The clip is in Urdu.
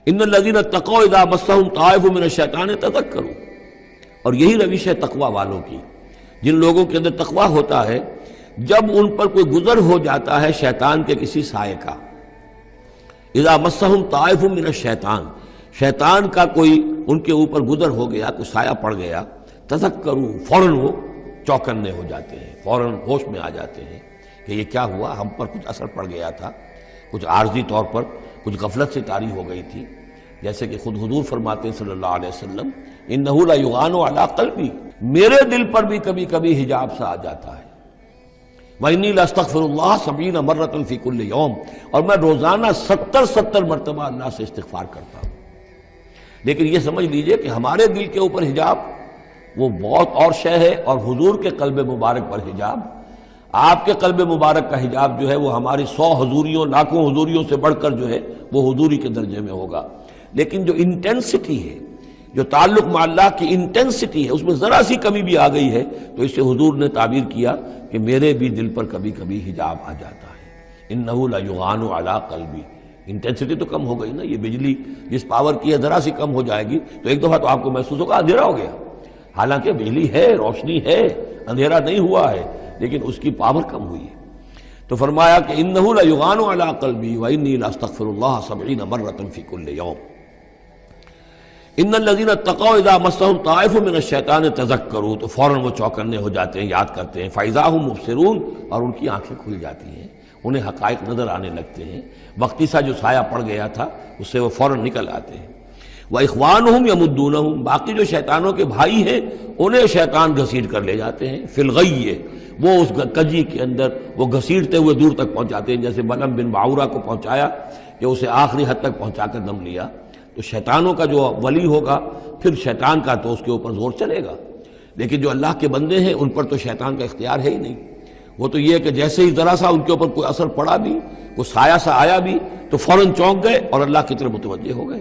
ان الذین اتقوا اذا مسهم طائف من الشیطان تذکروا، اور یہی روش ہے تقوی والوں کی، جن لوگوں کے اندر تقوی ہوتا ہے جب ان پر کوئی گزر ہو جاتا ہے شیطان کے کسی سائے کا، اذا مسهم طائف من الشیطان، شیطان کا کوئی ان کے اوپر گزر ہو گیا، کوئی سایہ پڑ گیا، تذکروا، فوراً وہ چوکنے ہو جاتے ہیں، فوراً ہوش میں آ جاتے ہیں کہ یہ کیا ہوا، ہم پر کچھ اثر پڑ گیا تھا، کچھ عارضی طور پر کچھ غفلت سے طاری ہو گئی تھی، جیسے کہ خود حضور فرماتے ہیں صلی اللہ علیہ وسلم انہ لا یغان علی قلبی، میرے دل پر بھی کبھی کبھی حجاب سا آ جاتا ہے، وانی لاستغفر اللہ 70 مرۃ فی کل یوم، اور میں روزانہ 70 مرتبہ اللہ سے استغفار کرتا ہوں۔ لیکن یہ سمجھ لیجئے کہ ہمارے دل کے اوپر حجاب وہ بہت اور شے ہے، اور حضور کے قلب مبارک پر حجاب، آپ کے قلب مبارک کا حجاب جو ہے وہ ہماری 100 حضوریوں لاکھوں حضوریوں سے بڑھ کر جو ہے وہ حضوری کے درجے میں ہوگا۔ لیکن جو انٹینسٹی ہے، جو تعلق مع اللہ کی انٹینسٹی ہے، اس میں ذرا سی کمی بھی آ گئی ہے تو اس سے حضور نے تعبیر کیا کہ میرے بھی دل پر کبھی کبھی حجاب آ جاتا ہے، انہ لا یغان علی قلبی، انٹینسٹی تو کم ہو گئی نا، یہ بجلی جس پاور کی ہے ذرا سی کم ہو جائے گی تو ایک دفعہ تو آپ کو محسوس ہوگا اندھیرا ہو گیا، حالانکہ بجلی ہے، روشنی ہے، اندھیرا نہیں ہوا ہے، لیکن اس کی پاور کم ہوئی ہے۔ تو فرمایا کہ انہ لا یغان علی قلبی وانی لاستغفر اللہ 70 مرۃ فی کل یوم۔ ان الذین اتقوا اذا مسهم طائف من الشیطان تذکروا، تو فوراً وہ چوکنے ہو جاتے ہیں، یاد کرتے ہیں، فاذا هم مبصرون، اور ان کی آنکھیں کھل جاتی ہیں، انہیں حقائق نظر آنے لگتے ہیں، وقتی سا جو سایہ پڑ گیا تھا اس سے وہ فوراً نکل آتے ہیں۔ وَإِخْوَانُهُمْ يَمُدُّونَهُمْ، باقی جو شیطانوں کے بھائی ہیں انہیں شیطان گھسیٹ کر لے جاتے ہیں، فی الغی، وہ اس کجی کے اندر وہ گھسیٹتے ہوئے دور تک پہنچاتے ہیں، جیسے بلعم بن باعورہ کو پہنچایا کہ اسے آخری حد تک پہنچا کر دم لیا۔ تو شیطانوں کا جو ولی ہوگا پھر شیطان کا تو اس کے اوپر زور چلے گا، لیکن جو اللہ کے بندے ہیں ان پر تو شیطان کا اختیار ہے ہی نہیں، وہ تو یہ کہ جیسے ہی ذرا سا ان کے اوپر کوئی اثر پڑا بھی، کوئی سایہ سا آیا بھی تو فوراً چونک گئے اور اللہ کی طرف متوجہ ہو گئے۔